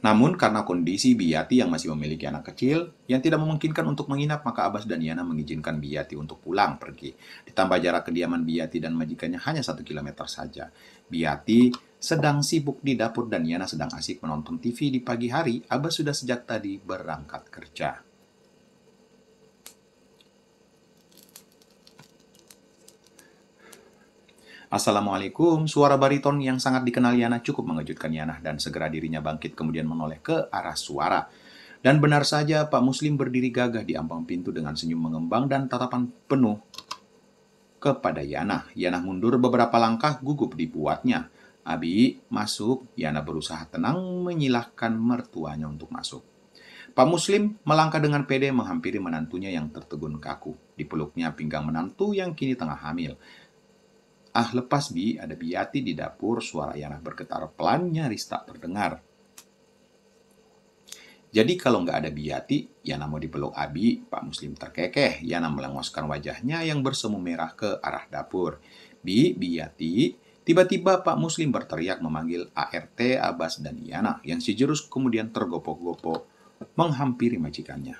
Namun karena kondisi Biyati yang masih memiliki anak kecil yang tidak memungkinkan untuk menginap, maka Abbas dan Yana mengizinkan Biyati untuk pulang pergi. Ditambah jarak kediaman Biyati dan majikannya hanya 1 kilometer saja. Biyati sedang sibuk di dapur dan Yana sedang asik menonton TV di pagi hari. Abbas sudah sejak tadi berangkat kerja. Assalamualaikum, suara bariton yang sangat dikenal Yana cukup mengejutkan Yana dan segera dirinya bangkit kemudian menoleh ke arah suara. Dan benar saja, Pak Muslim berdiri gagah di ambang pintu dengan senyum mengembang dan tatapan penuh kepada Yana. Yana mundur beberapa langkah, gugup dibuatnya. Abi, masuk. Yana berusaha tenang menyilahkan mertuanya untuk masuk. Pak Muslim melangkah dengan pede menghampiri menantunya yang tertegun kaku. Dipeluknya pinggang menantu yang kini tengah hamil. Ah, lepas Bi, ada Biyati di dapur. Suara Yana bergetar pelan, nyaris tak terdengar. Jadi kalau nggak ada Biyati, Yana mau dipeluk Abi. Pak Muslim terkekeh. Yana melengoskan wajahnya yang bersemu merah ke arah dapur. Bi, Biyati. Tiba-tiba Pak Muslim berteriak memanggil ART, Abbas, dan Yana yang si jurus kemudian tergopoh-gopoh menghampiri majikannya.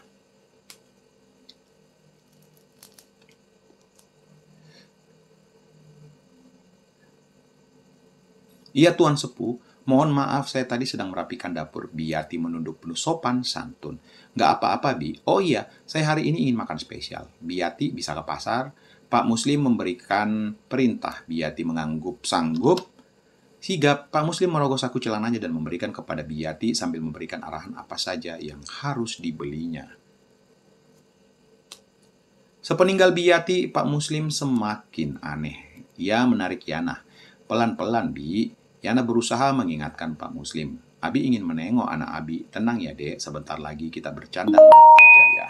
Iya Tuan Sepuh, mohon maaf saya tadi sedang merapikan dapur. Biyati menunduk penuh sopan santun. Nggak apa-apa Bi. Oh iya, saya hari ini ingin makan spesial. Biyati bisa ke pasar. Pak Muslim memberikan perintah. Biyati mengangguk sanggup. Sigap, Pak Muslim merogoh saku celananya dan memberikan kepada Biyati sambil memberikan arahan apa saja yang harus dibelinya. Sepeninggal Biyati, Pak Muslim semakin aneh. Ia menarik Yana. Pelan-pelan, Bi. Yana berusaha mengingatkan Pak Muslim. Abi ingin menengok anak Abi. Tenang ya, Dek. Sebentar lagi kita bercanda bertiga ya.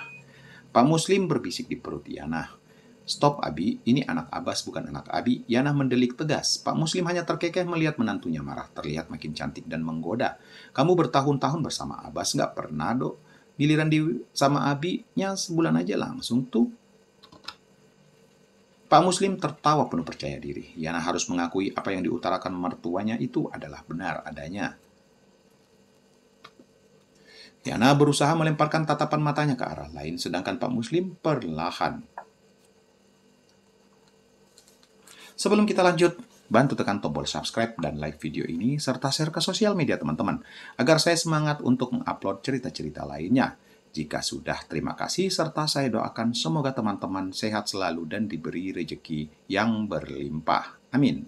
Pak Muslim berbisik di perut Yana. Stop, Abi. Ini anak Abbas, bukan anak Abi. Yana mendelik tegas. Pak Muslim hanya terkekeh melihat menantunya marah. Terlihat makin cantik dan menggoda. Kamu bertahun-tahun bersama Abbas, nggak pernah, Dok. Giliran sama Abi-nya sebulan aja langsung tuh. Pak Muslim tertawa penuh percaya diri. Yana harus mengakui apa yang diutarakan mertuanya itu adalah benar adanya. Yana berusaha melemparkan tatapan matanya ke arah lain, sedangkan Pak Muslim perlahan. Sebelum kita lanjut, bantu tekan tombol subscribe dan like video ini, serta share ke sosial media teman-teman, agar saya semangat untuk mengupload cerita-cerita lainnya. Jika sudah, terima kasih, serta saya doakan semoga teman-teman sehat selalu dan diberi rejeki yang berlimpah. Amin.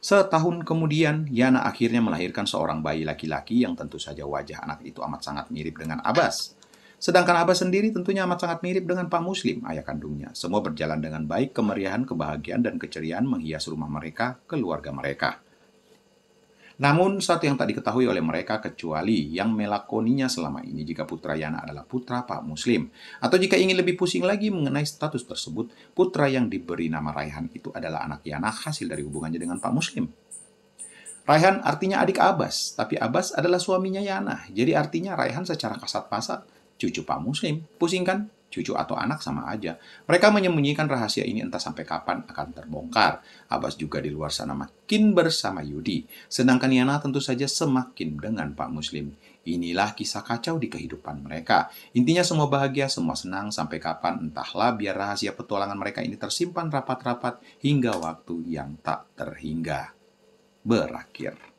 Setahun kemudian, Yana akhirnya melahirkan seorang bayi laki-laki yang tentu saja wajah anak itu amat sangat mirip dengan Abbas. Sedangkan Abbas sendiri tentunya amat sangat mirip dengan Pak Muslim, ayah kandungnya. Semua berjalan dengan baik, kemeriahan, kebahagiaan, dan keceriaan menghias rumah mereka, keluarga mereka. Namun, satu yang tak diketahui oleh mereka kecuali yang melakoninya selama ini jika putra Yana adalah putra Pak Muslim. Atau jika ingin lebih pusing lagi mengenai status tersebut, putra yang diberi nama Raihan itu adalah anak Yana hasil dari hubungannya dengan Pak Muslim. Raihan artinya adik Abbas, tapi Abbas adalah suaminya Yana. Jadi artinya Raihan secara kasat mata cucu Pak Muslim. Pusing kan? Cucu atau anak sama aja. Mereka menyembunyikan rahasia ini entah sampai kapan akan terbongkar. Abbas juga di luar sana makin bersama Yudi. Sedangkan Yana tentu saja semakin dengan Pak Muslim. Inilah kisah kacau di kehidupan mereka. Intinya semua bahagia, semua senang, sampai kapan entahlah, biar rahasia petualangan mereka ini tersimpan rapat-rapat hingga waktu yang tak terhingga berakhir.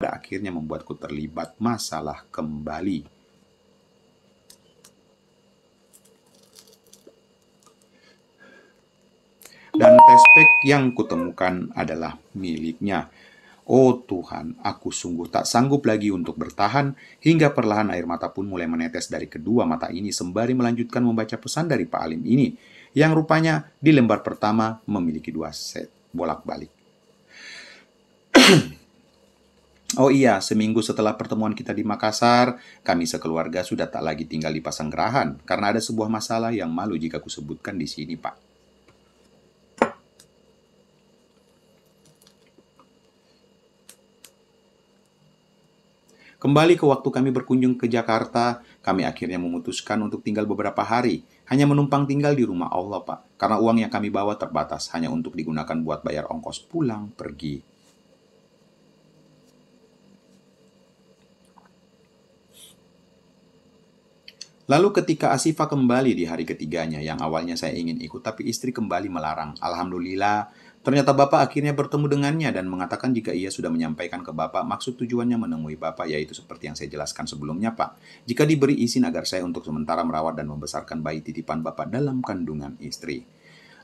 Pada akhirnya membuatku terlibat masalah kembali. Dan tespek yang kutemukan adalah miliknya. Oh Tuhan, aku sungguh tak sanggup lagi untuk bertahan, hingga perlahan air mata pun mulai menetes dari kedua mata ini sembari melanjutkan membaca pesan dari Pak Alim ini, yang rupanya di lembar pertama memiliki 2 set bolak-balik. Oh iya, seminggu setelah pertemuan kita di Makassar, kami sekeluarga sudah tak lagi tinggal di Pasanggerahan, karena ada sebuah masalah yang malu jika kusebutkan di sini, Pak. Kembali ke waktu kami berkunjung ke Jakarta, kami akhirnya memutuskan untuk tinggal beberapa hari, hanya menumpang tinggal di rumah Allah, Pak, karena uang yang kami bawa terbatas, hanya untuk digunakan buat bayar ongkos pulang pergi. Lalu ketika Asifah kembali di hari ketiganya, yang awalnya saya ingin ikut tapi istri kembali melarang. Alhamdulillah, ternyata Bapak akhirnya bertemu dengannya dan mengatakan jika ia sudah menyampaikan ke Bapak maksud tujuannya menemui Bapak, yaitu seperti yang saya jelaskan sebelumnya, Pak. Jika diberi izin agar saya untuk sementara merawat dan membesarkan bayi titipan Bapak dalam kandungan istri.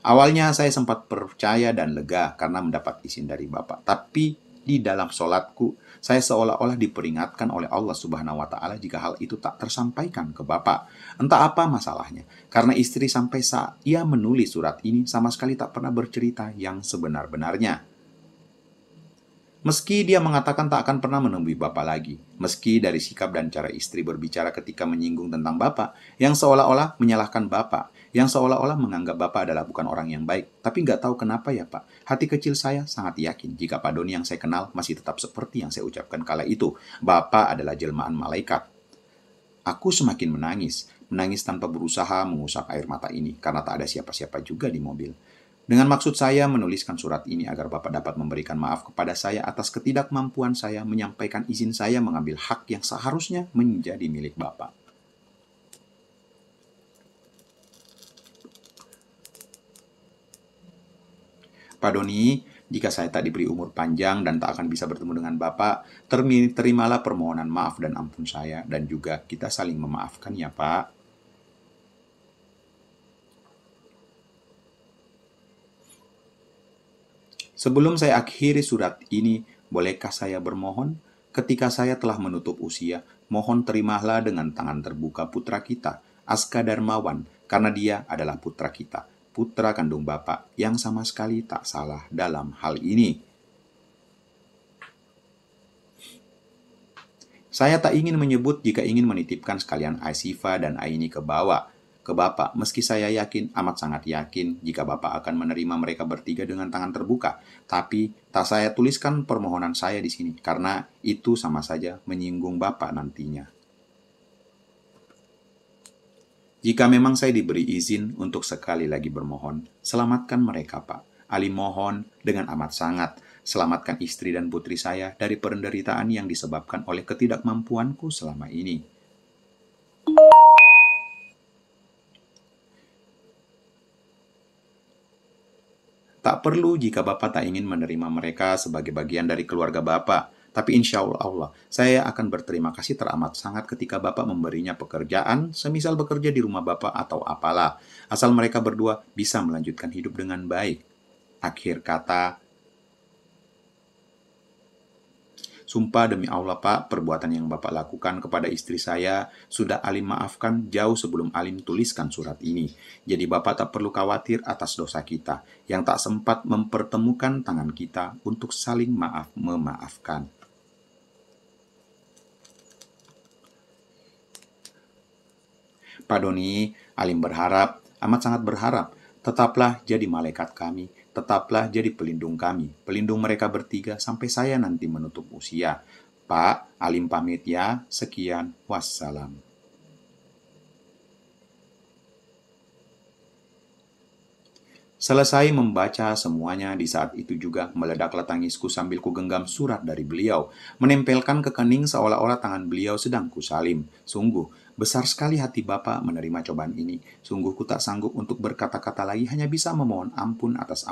Awalnya saya sempat percaya dan lega karena mendapat izin dari Bapak. Tapi di dalam sholatku, saya seolah-olah diperingatkan oleh Allah Subhanahu wa Ta'ala jika hal itu tak tersampaikan ke Bapak. Entah apa masalahnya, karena istri sampai saat ia menulis surat ini sama sekali tak pernah bercerita yang sebenar-benarnya. Meski dia mengatakan tak akan pernah menemui Bapak lagi, meski dari sikap dan cara istri berbicara ketika menyinggung tentang Bapak, yang seolah-olah menyalahkan Bapak, yang seolah-olah menganggap Bapak adalah bukan orang yang baik, tapi nggak tahu kenapa ya Pak, hati kecil saya sangat yakin jika Pak Doni yang saya kenal masih tetap seperti yang saya ucapkan kala itu, Bapak adalah jelmaan malaikat. Aku semakin menangis tanpa berusaha mengusap air mata ini, karena tak ada siapa-siapa juga di mobil. Dengan maksud saya menuliskan surat ini agar Bapak dapat memberikan maaf kepada saya atas ketidakmampuan saya menyampaikan izin saya mengambil hak yang seharusnya menjadi milik Bapak. Pak Doni, jika saya tak diberi umur panjang dan tak akan bisa bertemu dengan Bapak, terimalah permohonan maaf dan ampun saya, dan juga kita saling memaafkan ya Pak. Sebelum saya akhiri surat ini, bolehkah saya bermohon? Ketika saya telah menutup usia, mohon terimalah dengan tangan terbuka putra kita, Aska Darmawan, karena dia adalah putra kita, putra kandung Bapak yang sama sekali tak salah dalam hal ini. Saya tak ingin menyebut jika ingin menitipkan sekalian Asifa dan Aini ke Bapak, meski saya yakin, amat sangat yakin, jika Bapak akan menerima mereka bertiga dengan tangan terbuka. Tapi, tak saya tuliskan permohonan saya di sini, karena itu sama saja menyinggung Bapak nantinya. Jika memang saya diberi izin untuk sekali lagi bermohon, selamatkan mereka, Pak. Ali mohon dengan amat sangat, selamatkan istri dan putri saya dari penderitaan yang disebabkan oleh ketidakmampuanku selama ini. Tak perlu jika Bapak tak ingin menerima mereka sebagai bagian dari keluarga Bapak. Tapi insya Allah, saya akan berterima kasih teramat sangat ketika Bapak memberinya pekerjaan, semisal bekerja di rumah Bapak atau apalah. Asal mereka berdua bisa melanjutkan hidup dengan baik. Akhir kata, sumpah demi Allah Pak, perbuatan yang Bapak lakukan kepada istri saya sudah Alim maafkan jauh sebelum Alim tuliskan surat ini. Jadi Bapak tak perlu khawatir atas dosa kita, yang tak sempat mempertemukan tangan kita untuk saling memaafkan. Pak Doni, Alim berharap, amat sangat berharap, tetaplah jadi malaikat kami, tetaplah jadi pelindung kami, pelindung mereka bertiga sampai saya nanti menutup usia. Pak, Alim pamit ya, sekian, wassalam. Selesai membaca semuanya, di saat itu juga meledaklah tangisku sambil kugenggam surat dari beliau, menempelkan ke kening seolah-olah tangan beliau sedang kusalim. Sungguh, besar sekali hati Bapak menerima cobaan ini. Sungguh ku tak sanggup untuk berkata-kata lagi, hanya bisa memohon ampun atas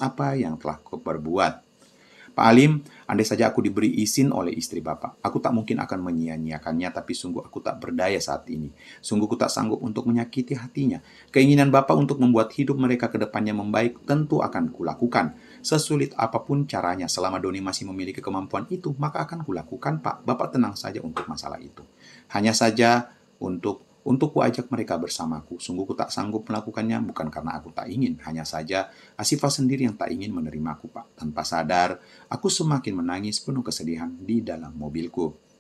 apa yang telah kuperbuat. Pak Alim, andai saja aku diberi izin oleh istri Bapak, aku tak mungkin akan menyia-nyiakannya, tapi sungguh aku tak berdaya saat ini. Sungguh aku tak sanggup untuk menyakiti hatinya. Keinginan Bapak untuk membuat hidup mereka ke depannya membaik tentu akan kulakukan. Sesulit apapun caranya, selama Doni masih memiliki kemampuan itu, maka akan kulakukan, Pak. Bapak tenang saja untuk masalah itu. Hanya saja untuk kuajak mereka bersamaku. Sungguh ku tak sanggup melakukannya, bukan karena aku tak ingin. Hanya saja Asifah sendiri yang tak ingin menerimaku, Pak. Tanpa sadar, aku semakin menangis penuh kesedihan di dalam mobilku.